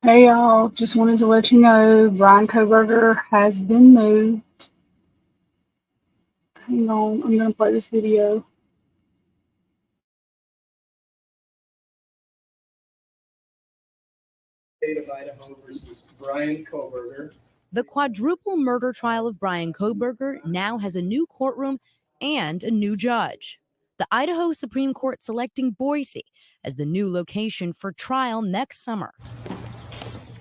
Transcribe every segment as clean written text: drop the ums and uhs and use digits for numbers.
Hey y'all, just wanted to let you know Bryan Kohberger has been moved. Hang on, I'm gonna play this video. State of Idaho versus Bryan Kohberger. The quadruple murder trial of Bryan Kohberger now has a new courtroom and a new judge. The Idaho Supreme Court selecting Boise as the new location for trial next summer.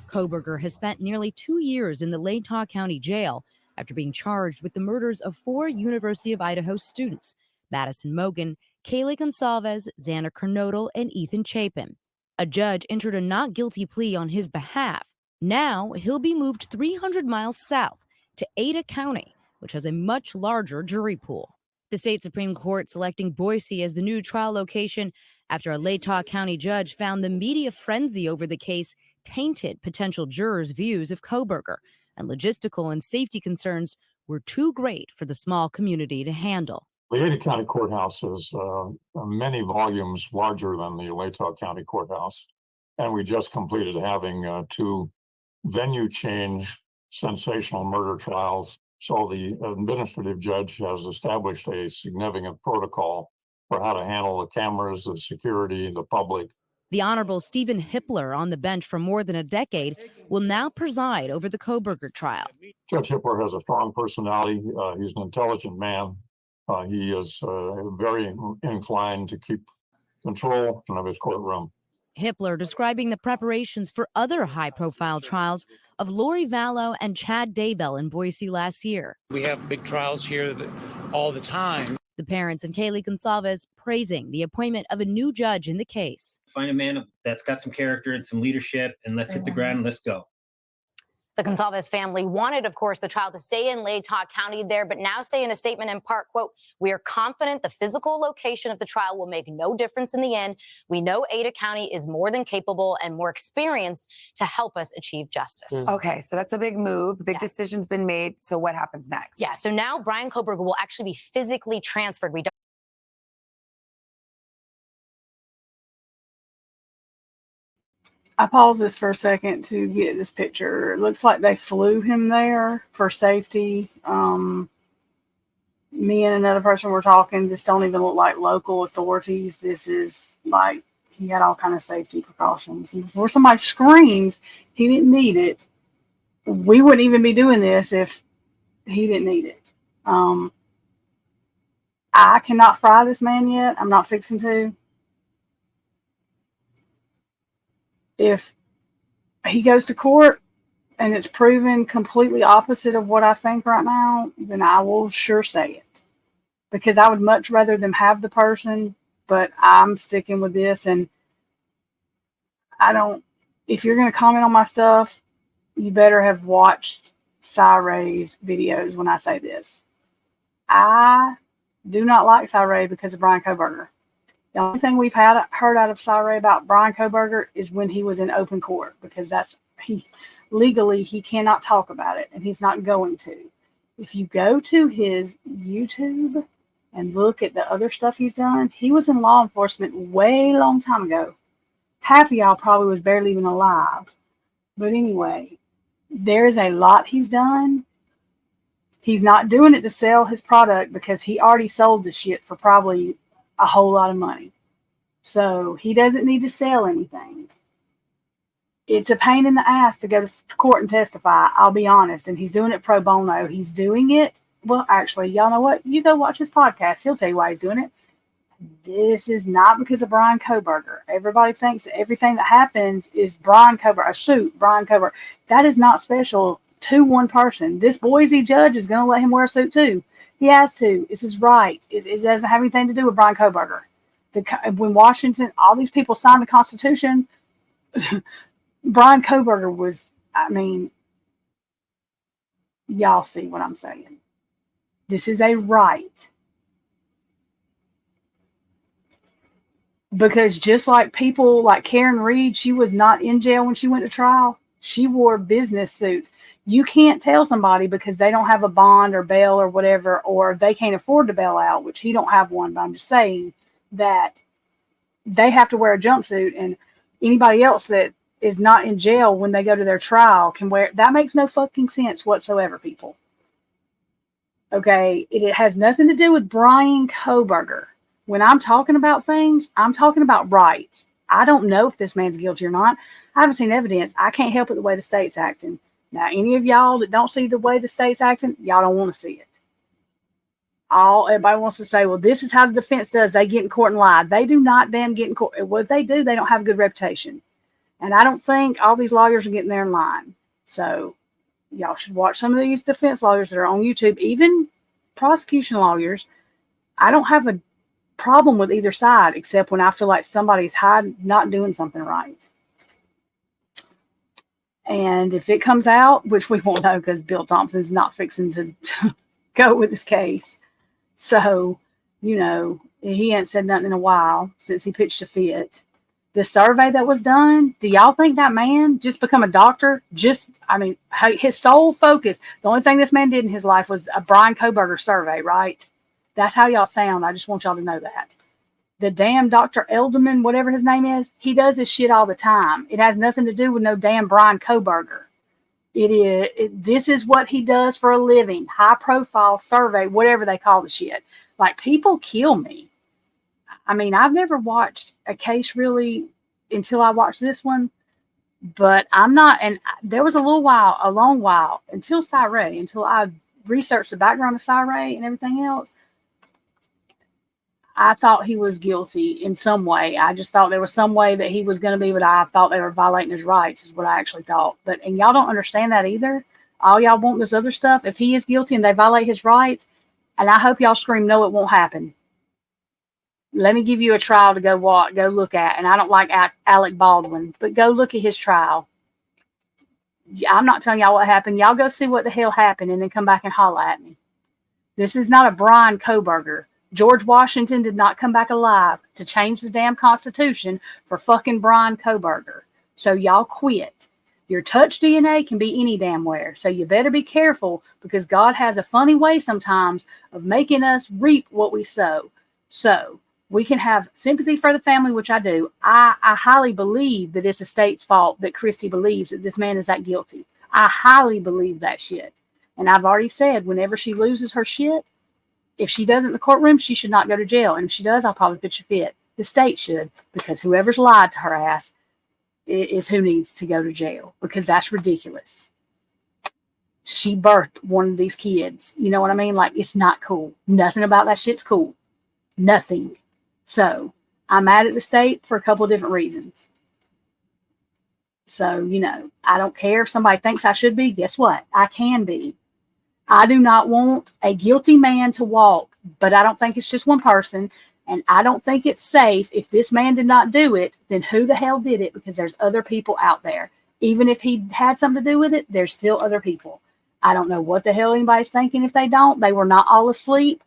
Kohberger has spent nearly 2 years in the Latah County Jail after being charged with the murders of 4 University of Idaho students, Madison Mogen, Kaylee Gonsalves, Xander Kernodle, and Ethan Chapin. A judge entered a not guilty plea on his behalf. Now he'll be moved 300 miles south to Ada County, which has a much larger jury pool. The state Supreme Court selecting Boise as the new trial location after a Latah County judge found the media frenzy over the case tainted potential jurors' views of Kohberger, and logistical and safety concerns were too great for the small community to handle. The Ada County Courthouse is many volumes larger than the Latah County Courthouse, and we just completed having 2 venue change sensational murder trials. So the administrative judge has established a significant protocol for how to handle the cameras, the security, the public. The Honorable Stephen Hippler, on the bench for more than a decade, will now preside over the Kohberger trial. Judge Hippler has a strong personality. He's an intelligent man. He is very inclined to keep control of his courtroom. Hippler describing the preparations for other high-profile trials of Lori Vallow and Chad Daybell in Boise last year. We have big trials here all the time. The parents and Kaylee Gonsalves praising the appointment of a new judge in the case. Find a man that's got some character and some leadership, and let's hit the ground and let's go. The Gonsalves family wanted, of course, the trial to stay in Latah County there, but now say in a statement in part, quote, "We are confident the physical location of the trial will make no difference in the end. We know Ada County is more than capable and more experienced to help us achieve justice." Okay, so that's a big move. The big decision's been made. So what happens next? Yeah, so now Bryan Kohberger will actually be physically transferred. I paused this for a second to get this picture. It looks like they flew him there for safety. Me and another person were talking. This don't even look like local authorities. This is like he had all kind of safety precautions. And before somebody screams, he didn't need it. We wouldn't even be doing this if he didn't need it. I cannot fry this man yet. I'm not fixing to. If he goes to court and it's proven completely opposite of what I think right now, then I will sure say it. Because I would much rather them have the person, but I'm sticking with this. And if you're going to comment on my stuff, you better have watched Cy Ray's videos when I say this. I do not like Cy Ray because of Bryan Kohberger. The only thing we've heard out of Cy Ray about Bryan Kohberger is when he was in open court, because legally he cannot talk about it, and he's not going to. If you go to his YouTube and look at the other stuff he's done, he was in law enforcement way long time ago. Half of y'all probably was barely even alive. But anyway, there is a lot he's done. He's not doing it to sell his product because he already sold the shit for probably a whole lot of money. So he doesn't need to sell anything. It's a pain in the ass to go to court and testify, I'll be honest. And he's doing it pro bono. He's doing it. Well, actually, y'all know what? You go watch his podcast. He'll tell you why he's doing it. This is not because of Bryan Kohberger. Everybody thinks that everything that happens is Bryan Kohberger, a suit, Bryan Kohberger. That is not special to one person. This Boise judge is going to let him wear a suit too. He has to. It's his right. It doesn't have anything to do with Bryan Kohberger. When Washington, all these people signed the Constitution, Bryan Kohberger was, y'all see what I'm saying. This is a right. Because just like people like Karen Reed, she was not in jail when she went to trial. She wore business suits. You can't tell somebody because they don't have a bond or bail or whatever, or they can't afford to bail out, which he don't have one, but I'm just saying that they have to wear a jumpsuit, and anybody else that is not in jail when they go to their trial can wear, that makes no fucking sense whatsoever, people. Okay, it has nothing to do with Bryan Kohberger. When I'm talking about things, I'm talking about rights. I don't know if this man's guilty or not. I haven't seen evidence. I can't help it the way the state's acting. Now, any of y'all that don't see the way the state's acting, y'all don't want to see it. Everybody wants to say, well, this is how the defense does. They get in court and lie. They do not damn get in court. What they do, they don't have a good reputation. And I don't think all these lawyers are getting there in line. So y'all should watch some of these defense lawyers that are on YouTube, even prosecution lawyers. I don't have a problem with either side, except when I feel like somebody's not doing something right. And if it comes out, which we won't know because Bill Thompson's not fixing to go with this case. So, you know, he ain't said nothing in a while since he pitched a fit. The survey that was done, do y'all think that man just become a doctor? His sole focus, the only thing this man did in his life was a Bryan Kohberger survey, right? That's how y'all sound. I just want y'all to know that. The damn Dr. Elderman, whatever his name is, he does this shit all the time. It has nothing to do with no damn Bryan Kohberger. This is what he does for a living. High profile survey, whatever they call the shit. Like, people kill me. I mean, I've never watched a case really until I watched this one, but I'm not, and there was a long while, until I researched the background of Cyree and everything else. I thought he was guilty in some way. I just thought there was some way that he was going to be, but I thought they were violating his rights is what I actually thought. And y'all don't understand that either. All y'all want this other stuff. If he is guilty and they violate his rights, and I hope y'all scream, no, it won't happen. Let me give you a trial to go look at. And I don't like Alec Baldwin, but go look at his trial. I'm not telling y'all what happened. Y'all go see what the hell happened and then come back and holler at me. This is not a Bryan Kohberger. George Washington did not come back alive to change the damn Constitution for fucking Bryan Kohberger. So y'all quit. Your touch DNA can be any damn where. So you better be careful, because God has a funny way sometimes of making us reap what we sow. So we can have sympathy for the family, which I do. I highly believe that it's the state's fault that Christy believes that this man is that guilty. I highly believe that shit. And I've already said, whenever she loses her shit, if she does it in the courtroom, she should not go to jail. And if she does, I'll probably pitch a fit. The state should, because whoever's lied to her ass is who needs to go to jail, because that's ridiculous. She birthed one of these kids. You know what I mean? Like, it's not cool. Nothing about that shit's cool. Nothing. So I'm mad at the state for a couple of different reasons. So, you know, I don't care if somebody thinks I should be. Guess what? I can be. I do not want a guilty man to walk, but I don't think it's just one person. And I don't think it's safe. If this man did not do it, then who the hell did it? Because there's other people out there. Even if he had something to do with it, there's still other people. I don't know what the hell anybody's thinking if they don't. They were not all asleep.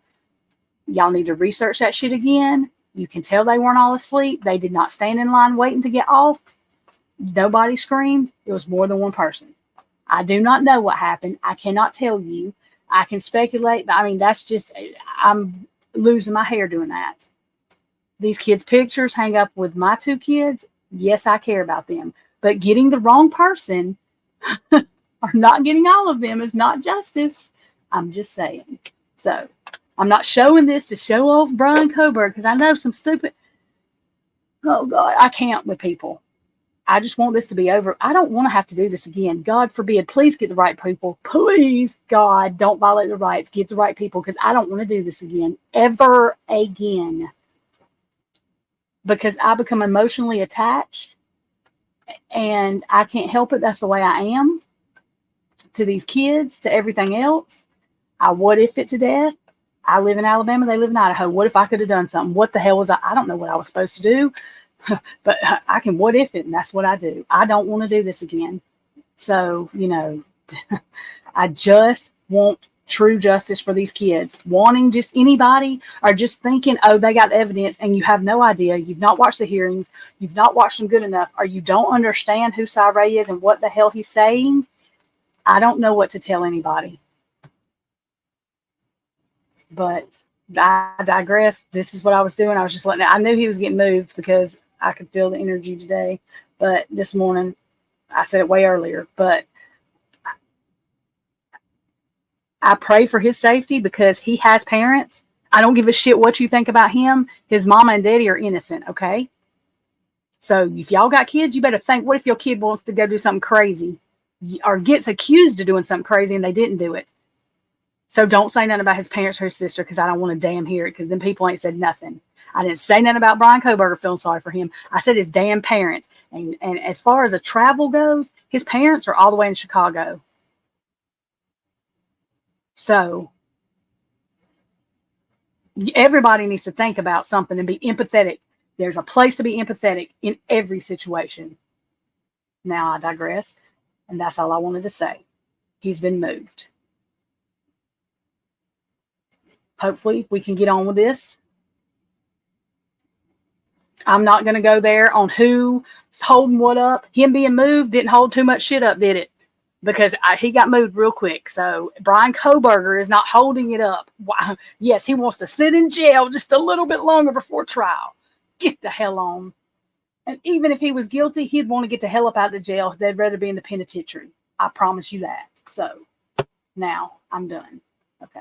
Y'all need to research that shit again. You can tell they weren't all asleep. They did not stand in line waiting to get off. Nobody screamed. It was more than one person. I do not know what happened. I cannot tell you. I can speculate, but I mean, that's just, I'm losing my hair doing that. These kids' pictures hang up with my two kids. Yes, I care about them. But getting the wrong person or not getting all of them is not justice. I'm just saying. So I'm not showing this to show off Bryan Kohberger, because I know some stupid, oh God, I can't with people. I just want this to be over. I don't want to have to do this again. God forbid. Please get the right people. Please, God, don't violate the rights. Get the right people, because I don't want to do this again. Ever again. Because I become emotionally attached. And I can't help it. That's the way I am. To these kids, to everything else. I what if it to death. I live in Alabama. They live in Idaho. What if I could have done something? What the hell was I? I don't know what I was supposed to do. But I can what if it, and that's what I do. I don't want to do this again. So, you know, I just want true justice for these kids. Wanting just anybody, or just thinking, oh, they got evidence, and you have no idea. You've not watched the hearings. You've not watched them good enough, or you don't understand who Cyree is and what the hell he's saying. I don't know what to tell anybody. But I digress. This is what I was doing. I was just letting it. I knew he was getting moved because I could feel the energy today. But this morning, I said it way earlier, but I pray for his safety because he has parents. I don't give a shit what you think about him. His mama and daddy are innocent, okay? So if y'all got kids, you better think, what if your kid wants to go do something crazy or gets accused of doing something crazy and they didn't do it? So don't say nothing about his parents or his sister because I don't want to damn hear it because then people ain't said nothing. I didn't say nothing about Bryan Kohberger feeling sorry for him. I said his damn parents. And as far as the travel goes, his parents are all the way in Chicago. So everybody needs to think about something and be empathetic. There's a place to be empathetic in every situation. Now I digress. And that's all I wanted to say. He's been moved. Hopefully we can get on with this. I'm not going to go there on who's holding what up. Him being moved didn't hold too much shit up, did it? Because he got moved real quick. So Bryan Kohberger is not holding it up. Yes, he wants to sit in jail just a little bit longer before trial. Get the hell on. And even if he was guilty, he'd want to get the hell up out of the jail. They'd rather be in the penitentiary. I promise you that. So now I'm done. Okay.